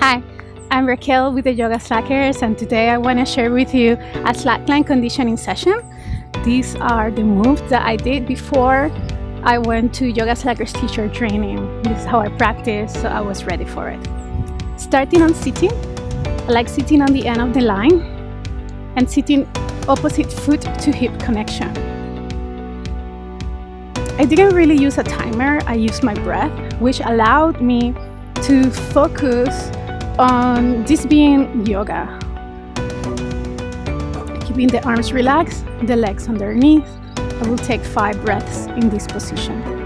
Hi, I'm Raquel with the YogaSlackers, and today I want to share with you a Slackline Conditioning Session. These are the moves that I did before I went to YogaSlackers teacher training. This is how I practice, so I was ready for it. Starting on sitting, I like sitting on the end of the line and sitting opposite foot to hip connection. I didn't really use a timer, I used my breath, which allowed me to focus on this being yoga. Keeping the arms relaxed, the legs underneath. I will take 5 breaths in this position.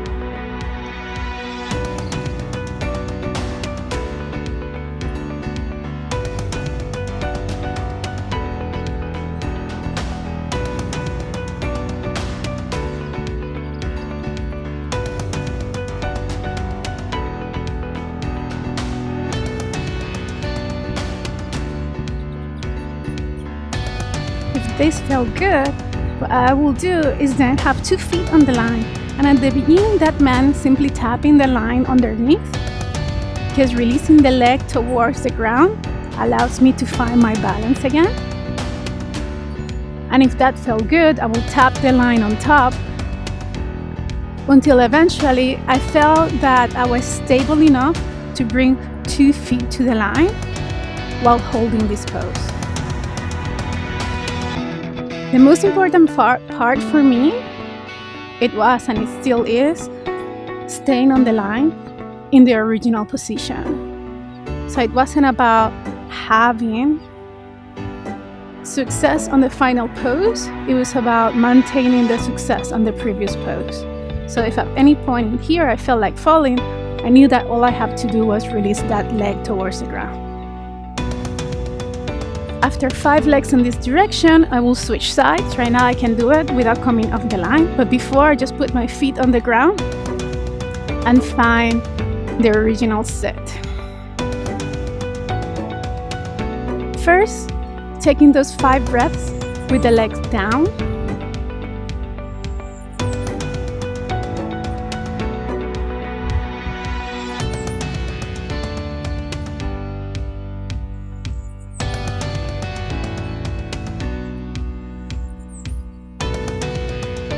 If this felt good, what I will do is then have 2 feet on the line, and at the beginning that meant simply tapping the line underneath, because releasing the leg towards the ground allows me to find my balance again. And if that felt good, I will tap the line on top until eventually I felt that I was stable enough to bring 2 feet to the line while holding this pose. The most important part for me, it was and it still is, staying on the line in the original position. So it wasn't about having success on the final pose, it was about maintaining the success on the previous pose. So if at any point in here I felt like falling, I knew that all I had to do was release that leg towards the ground. After 5 legs in this direction, I will switch sides. Right now I can do it without coming off the line, but before I just put my feet on the ground and find the original sit. First, taking those 5 breaths with the legs down.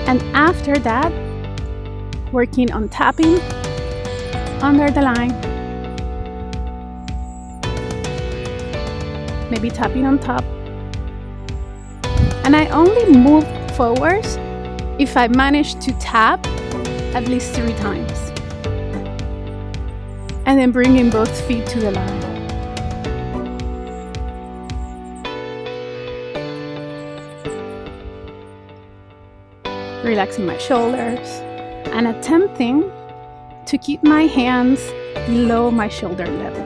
And after that, working on tapping under the line, maybe tapping on top. And I only move forwards if I manage to tap at least 3 times. And then bringing both feet to the line. Relaxing my shoulders and attempting to keep my hands below my shoulder level.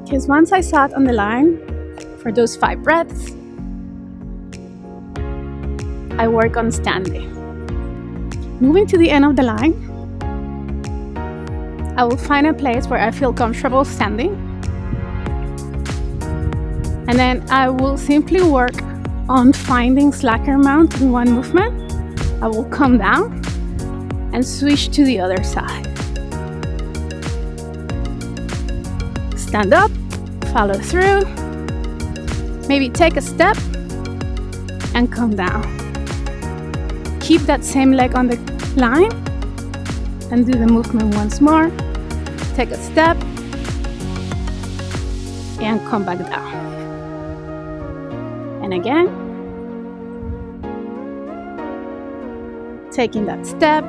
Because once I sat on the line for those 5 breaths, I work on standing. Moving to the end of the line, I will find a place where I feel comfortable standing, and then I will simply work on finding slacker mount in one movement. I will come down and switch to the other side. Stand up, follow through, maybe take a step and come down. Keep that same leg on the line and do the movement once more. Take a step and come back down. And again, taking that step,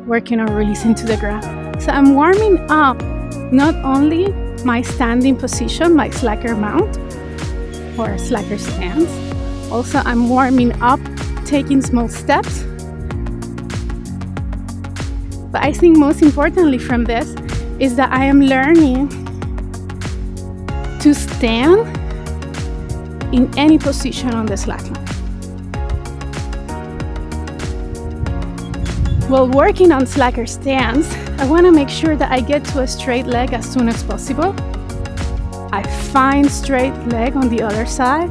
working on releasing to the ground. So I'm warming up not only my standing position, my slacker mount or slacker stance, also I'm warming up, taking small steps. But I think most importantly from this is that I am learning to stand in any position on the slackline. While working on slacker stance, I want to make sure that I get to a straight leg as soon as possible. I find straight leg on the other side,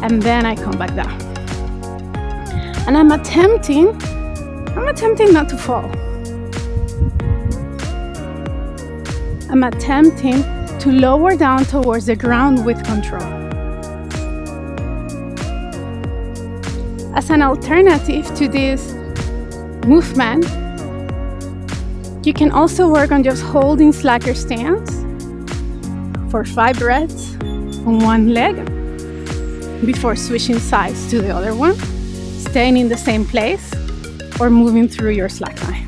and then I come back down. And I'm attempting not to fall. I'm attempting to lower down towards the ground with control. As an alternative to this movement, you can also work on just holding slacker stance for 5 breaths on one leg before switching sides to the other one, staying in the same place or moving through your slackline.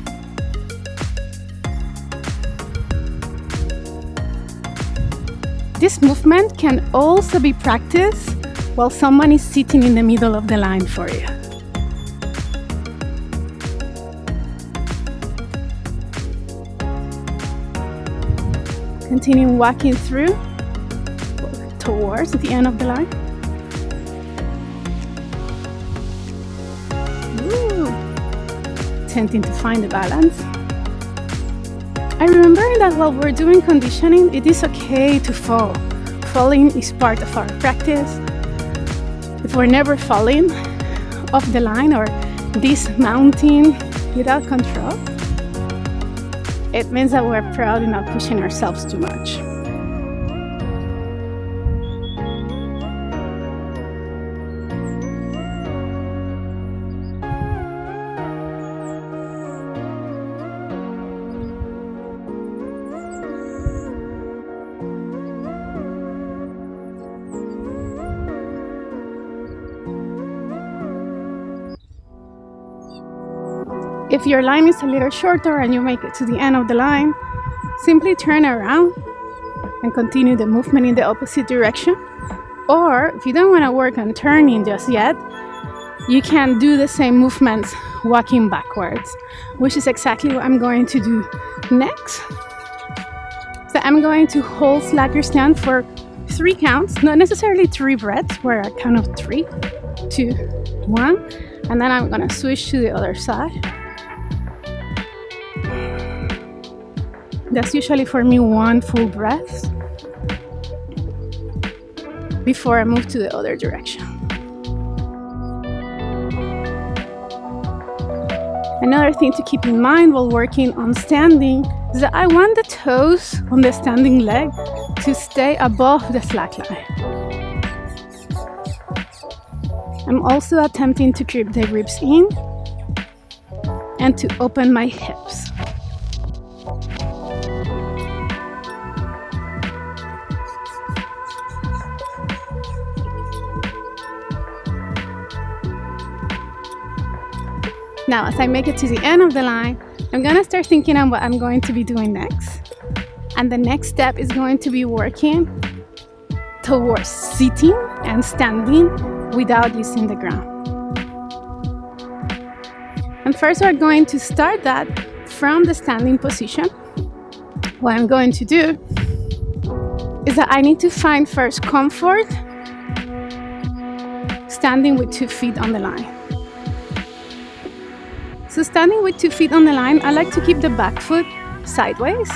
This movement can also be practiced while someone is sitting in the middle of the line for you. Continue walking through towards the end of the line. Attempting to find the balance. I remember that while we're doing conditioning, it is okay to fall. Falling is part of our practice. If we're never falling off the line or dismounting without control, it means that we're probably not pushing ourselves too much. If your line is a little shorter and you make it to the end of the line, simply turn around and continue the movement in the opposite direction. Or if you don't want to work on turning just yet, you can do the same movements walking backwards, which is exactly what I'm going to do next. So I'm going to hold slacker stand for 3 counts, not necessarily 3 breaths, where I count of 3, 2, 1, and then I'm going to switch to the other side. That's usually for me 1 full breath before I move to the other direction. Another thing to keep in mind while working on standing is that I want the toes on the standing leg to stay above the slackline. I'm also attempting to keep the ribs in and to open my hips. Now, as I make it to the end of the line, I'm gonna start thinking on what I'm going to be doing next. And the next step is going to be working towards sitting and standing without using the ground. And first we're going to start that from the standing position. What I'm going to do is that I need to find first comfort standing with 2 feet on the line. So standing with 2 feet on the line, I like to keep the back foot sideways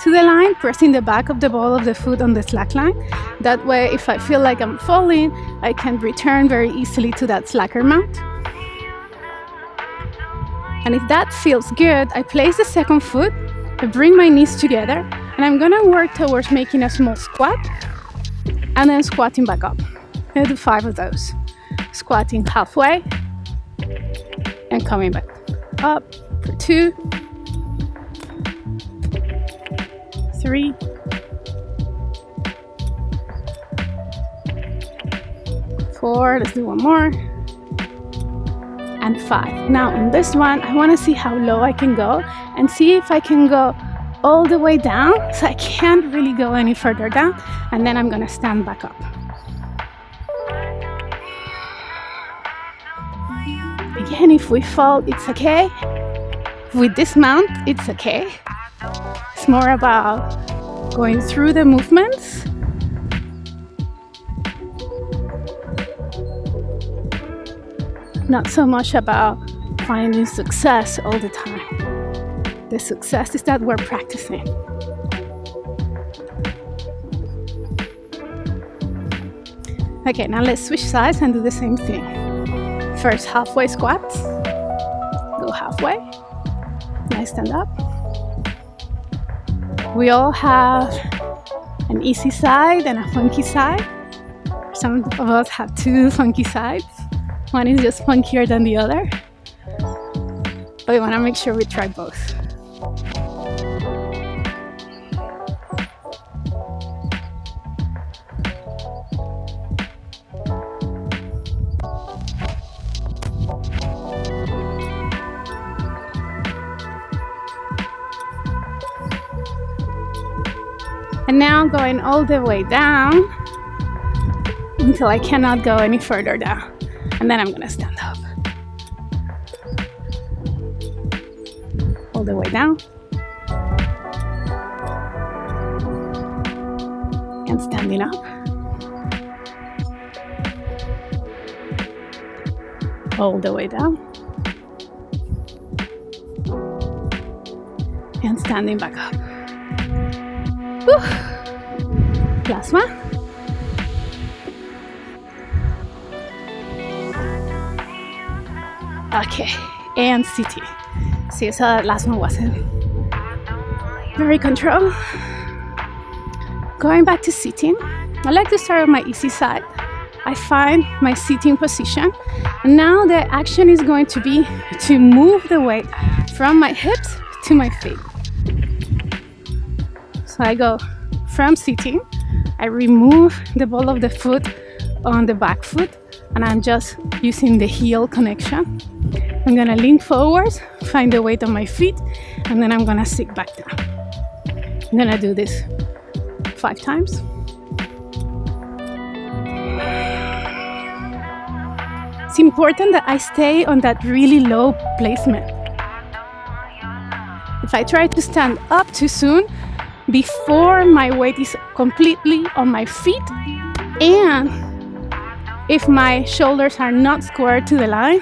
to the line, pressing the back of the ball of the foot on the slack line. That way, if I feel like I'm falling, I can return very easily to that slacker mount. And if that feels good, I place the second foot, I bring my knees together, and I'm gonna work towards making a small squat, and then squatting back up. I'm gonna do 5 of those. Squatting halfway, and coming back up for 2, 3, 4, let's do 1 more, and 5. Now on this one, I want to see how low I can go and see if I can go all the way down, so I can't really go any further down, and then I'm gonna stand back up. Again, if we fall, it's okay. If we dismount, it's okay. It's more about going through the movements. Not so much about finding success all the time. The success is that we're practicing. Okay, now let's switch sides and do the same thing. First, halfway squats. Go halfway. Now stand up. We all have an easy side and a funky side. Some of us have two funky sides. One is just funkier than the other. But we want to make sure we try both. And now going all the way down until I cannot go any further down. And then I'm gonna stand up. All the way down. And standing up. All the way down. And standing back up. Whew. Last one. Okay, and sitting. See, so that last one wasn't very controlled. Going back to sitting, I like to start on my easy side. I find my sitting position. And now the action is going to be to move the weight from my hips to my feet. So I go from sitting, I remove the ball of the foot on the back foot, and I'm just using the heel connection. I'm gonna lean forwards, find the weight on my feet, and then I'm gonna sit back down. I'm gonna do this 5 times. It's important that I stay on that really low placement. If I try to stand up too soon, before my weight is completely on my feet, and if my shoulders are not squared to the line,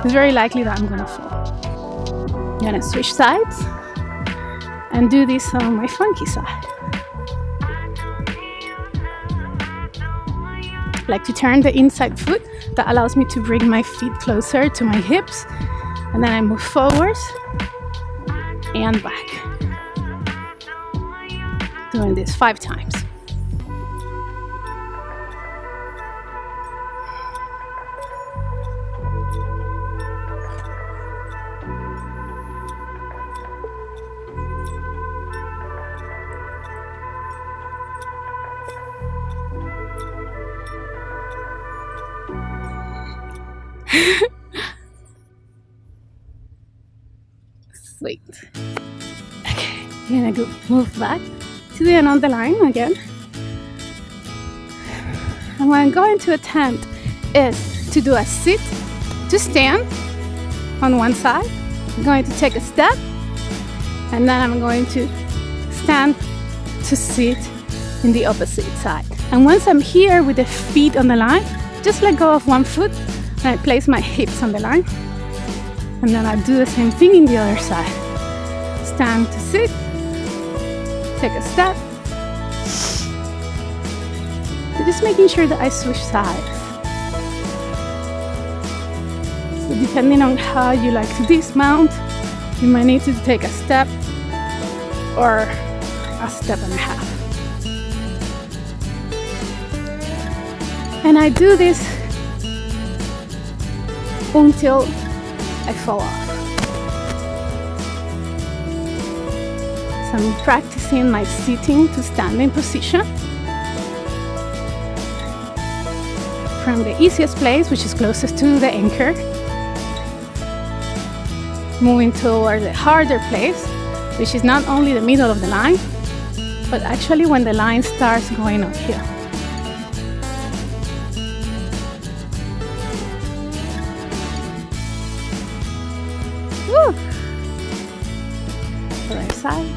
it's very likely that I'm gonna fall. I'm gonna switch sides and do this on my funky side. I like to turn the inside foot. That allows me to bring my feet closer to my hips, and then I move forwards and back. Doing this 5 times. Sweet. Okay, I'm gonna go move back to the end of the line again. And what I'm going to attempt is to do a sit to stand on one side. I'm going to take a step, and then I'm going to stand to sit in the opposite side. And once I'm here with the feet on the line, just let go of one foot, and I place my hips on the line. And then I do the same thing in the other side. Stand to sit, take a step. So just making sure that I switch sides. So depending on how you like to dismount, you might need to take a step or a step and a half. And I do this until I fall off. So I'm practicing my sitting to standing position from the easiest place, which is closest to the anchor, moving toward the harder place, which is not only the middle of the line, but actually when the line starts going uphill. Woo! Right side.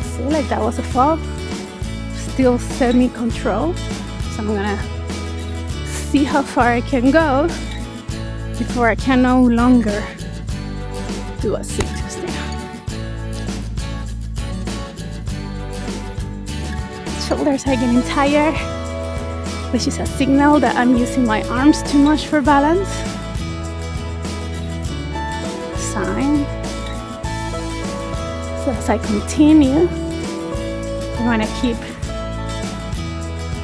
See, like that was a fall. Still semi-controlled. So I'm gonna see how far I can go before I can no longer do a sit to stand. shoulders are getting tired, which is a signal that I'm using my arms too much for balance. Sign. So as I continue, I want to keep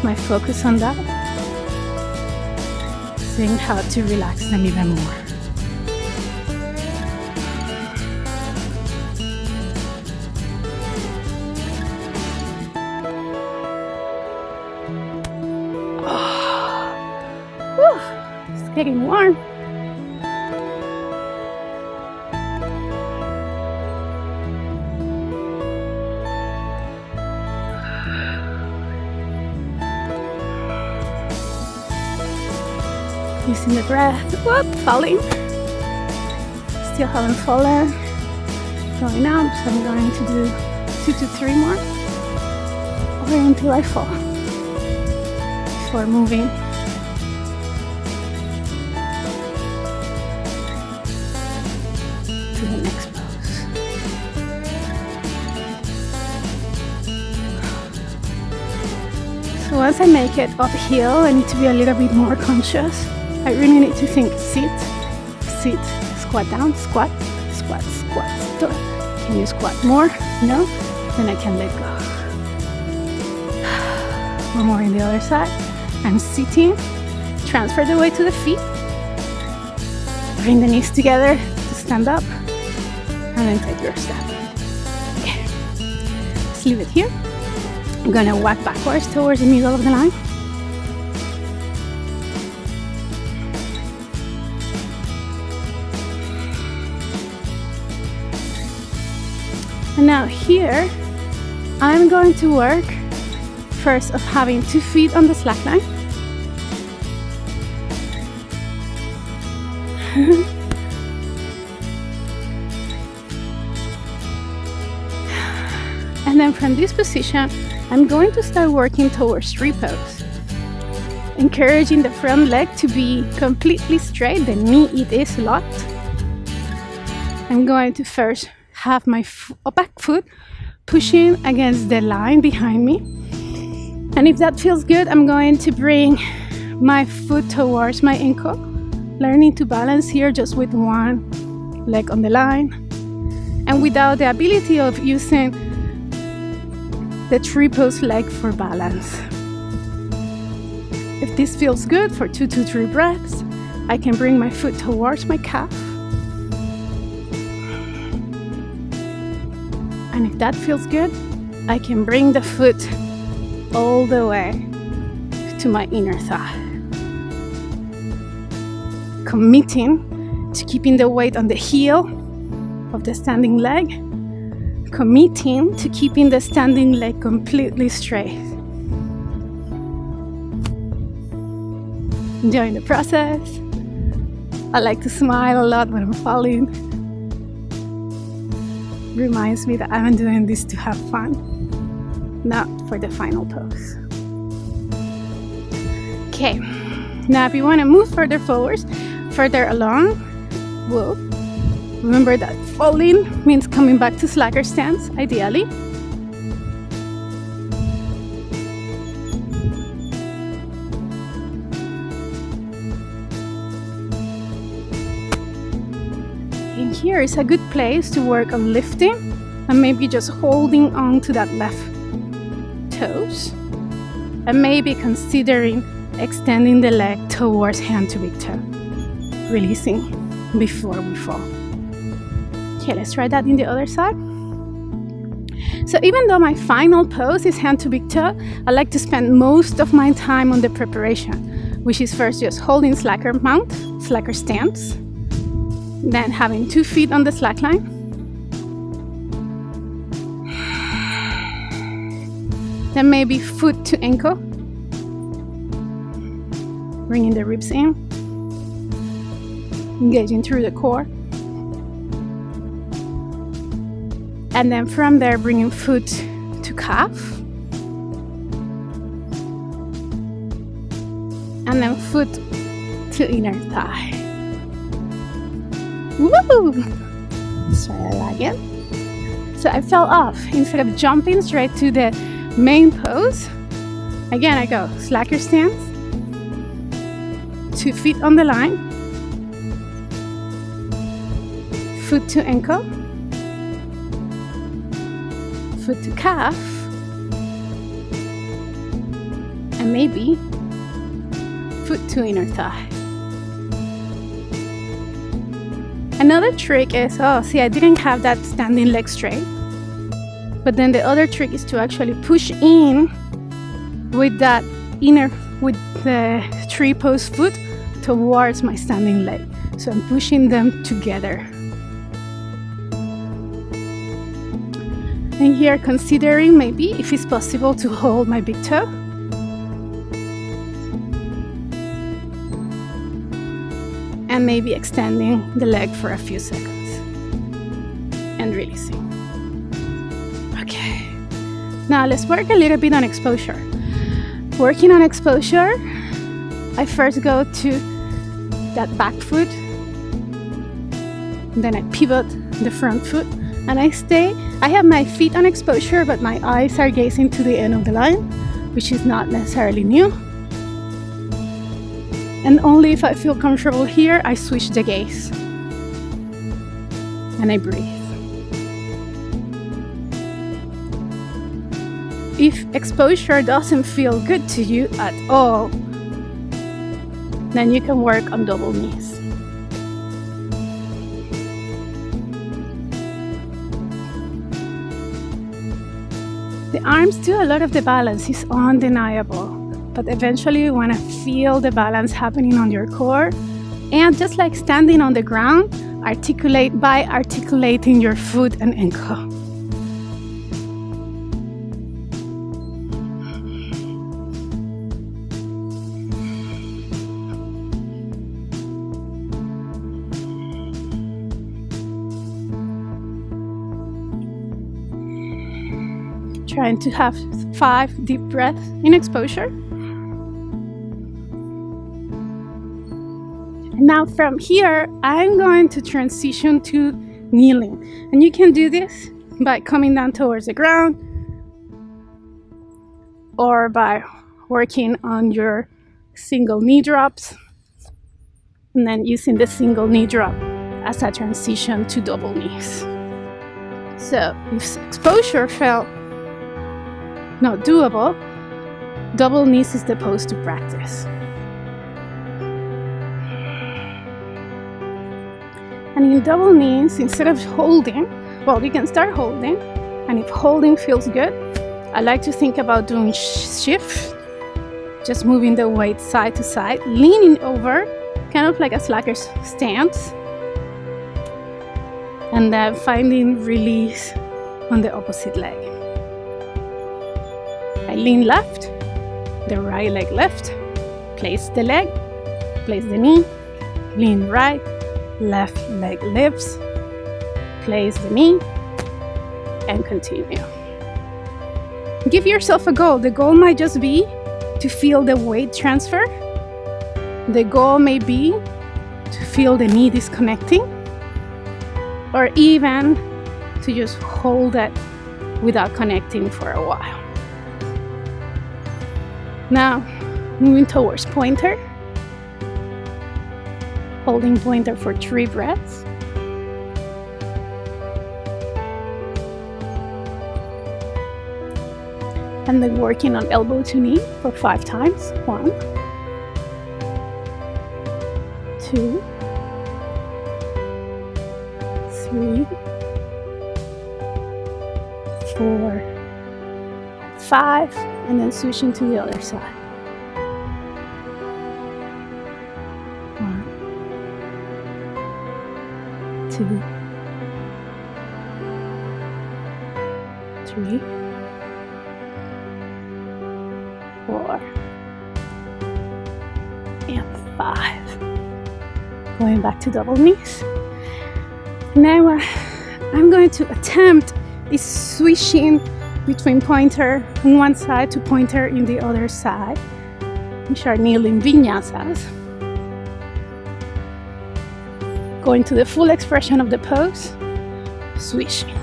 my focus on that, seeing how to relax them even more. It's getting warm. Using the breath. Whoop, falling. Still haven't fallen. Going up, so I'm going to do 2 to 3 more, or until I fall, before moving. To the next pose. So once I make it uphill, I need to be a little bit more conscious. I really need to think, sit, squat down, squat, squat, squat, stop. Can you squat more? No? Then I can let go. One more on the other side. I'm sitting, transfer the weight to the feet. Bring the knees together to stand up, and then take your step. Okay, let's leave it here. I'm gonna walk backwards towards the middle of the line. And now here, I'm going to work first of having 2 feet on the slack line. And then from this position, I'm going to start working towards repose, encouraging the front leg to be completely straight, the knee it is locked. I'm going to first have my back foot pushing against the line behind me. And if that feels good, I'm going to bring my foot towards my ankle, learning to balance here just with one leg on the line, and without the ability of using the tripod leg for balance. If this feels good for 2 to 3 breaths, I can bring my foot towards my calf. And if that feels good, I can bring the foot all the way to my inner thigh. Committing to keeping the weight on the heel of the standing leg. Committing to keeping the standing leg completely straight. Enjoying the process. I like to smile a lot when I'm falling. Reminds me that I'm doing this to have fun, not for the final pose. Okay, now if you want to move further forwards, further along, well, remember that falling means coming back to slacker stance, ideally. And here is a good place to work on lifting and maybe just holding on to that left toes, and maybe considering extending the leg towards hand to big toe, releasing before we fall. Okay, let's try that in the other side. So even though my final pose is hand to big toe, I like to spend most of my time on the preparation, which is first just holding slacker mount, slacker stance, then having 2 feet on the slack line, then maybe foot to ankle, bringing the ribs in, engaging through the core, and then from there bringing foot to calf, and then foot to inner thigh. Woo! Let's try that again. So I fell off. Instead of jumping straight to the main pose. Again, I go slacker stance, 2 feet on the line, foot to ankle, foot to calf, and maybe foot to inner thigh. Another trick is, I didn't have that standing leg straight. But then the other trick is to actually push in with the tree pose foot towards my standing leg. So I'm pushing them together. And here considering maybe if it's possible to hold my big toe. And maybe extending the leg for a few seconds and releasing. Okay, now let's work a little bit on exposure. Working on exposure, I first go to that back foot, then I pivot the front foot, and I have my feet on exposure, but my eyes are gazing to the end of the line, which is not necessarily new. And only if I feel comfortable here, I switch the gaze. And I breathe. If exposure doesn't feel good to you at all, then you can work on double knees. The arms do a lot of the balance, it's undeniable. But eventually you want to feel the balance happening on your core. And just like standing on the ground, articulate by articulating your foot and ankle. Trying to have 5 deep breaths in exposure. Now from here, I'm going to transition to kneeling. And you can do this by coming down towards the ground or by working on your single knee drops and then using the single knee drop as a transition to double knees. So if exposure felt not doable, double knees is the pose to practice. And in double knees, instead of holding, you can start holding. And if holding feels good, I like to think about doing shift, just moving the weight side to side, leaning over, kind of like a slacker's stance. And then finding release on the opposite leg. I lean left, the right leg left, place the leg, place the knee, lean right, left leg lifts, place the knee, and continue. Give yourself a goal. The goal might just be to feel the weight transfer. The goal may be to feel the knee disconnecting, or even to just hold it without connecting for a while. Now, moving towards pointer. Holding pointer for 3 breaths. And then working on elbow to knee for 5 times. 1, 2, 3, 4, 5, and then switching to the other side. 1, 2, 3, 4, and 5. Going back to double knees. Now I'm going to attempt this switching between pointer on one side to pointer in the other side, which are kneeling vinyasas. Going to the full expression of the pose, switching.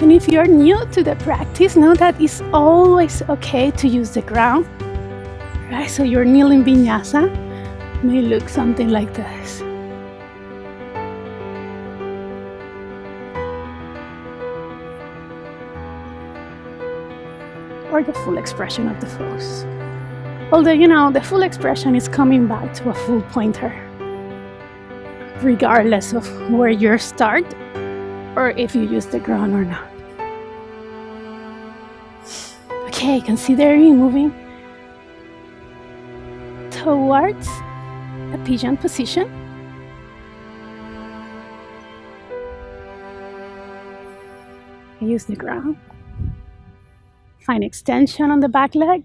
And if you're new to the practice, know that it's always okay to use the ground. Right? So your kneeling vinyasa may look something like this. Or the full expression of the pose. Although, the full expression is coming back to a full pointer, regardless of where you start or if you use the ground or not. Okay, considering moving towards a pigeon position. I use the ground. Find extension on the back leg.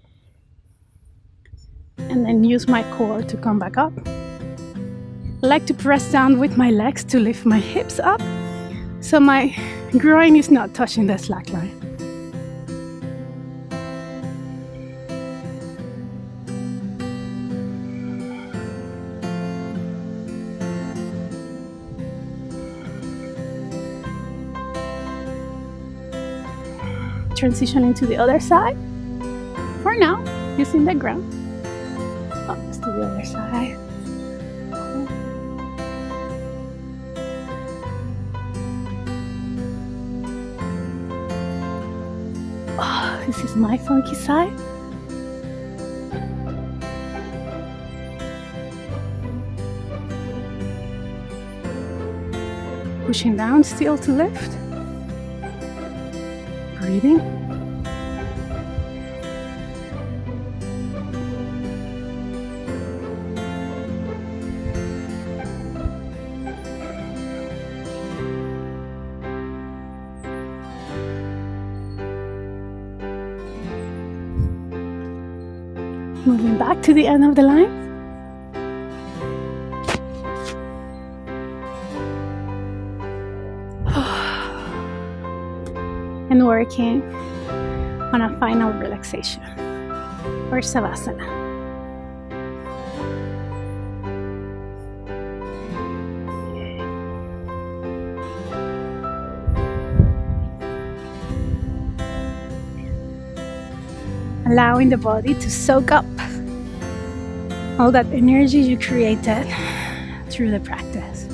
And then use my core to come back up. I like to press down with my legs to lift my hips up so my groin is not touching the slack line. Transitioning to the other side. For now, using the ground. Let's do the other side. Oh, this is my funky side. Pushing down still to lift. Breathing. Moving back to the end of the line. And working on a final relaxation or Savasana. Allowing the body to soak up all that energy you created through the practice.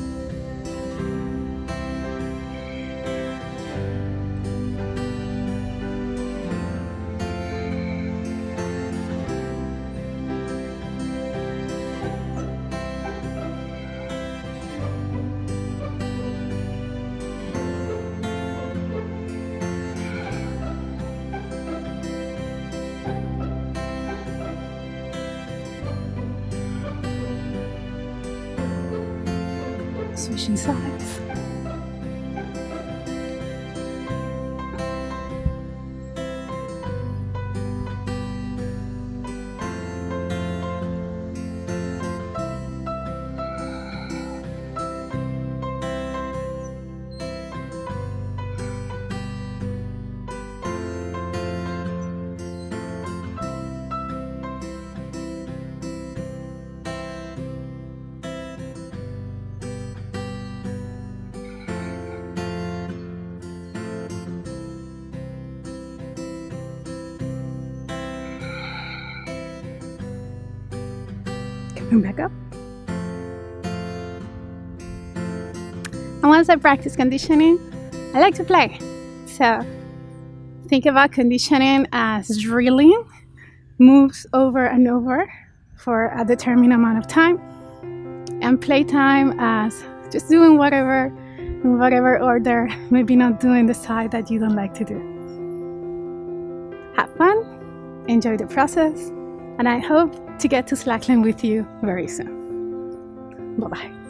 Switching sides. Coming back up. And once I practice conditioning, I like to play. So think about conditioning as drilling moves over and over for a determined amount of time, and playtime as just doing whatever in whatever order, maybe not doing the side that you don't like to do. Have fun, enjoy the process, and I hope to get to Slackline with you very soon. Bye-bye.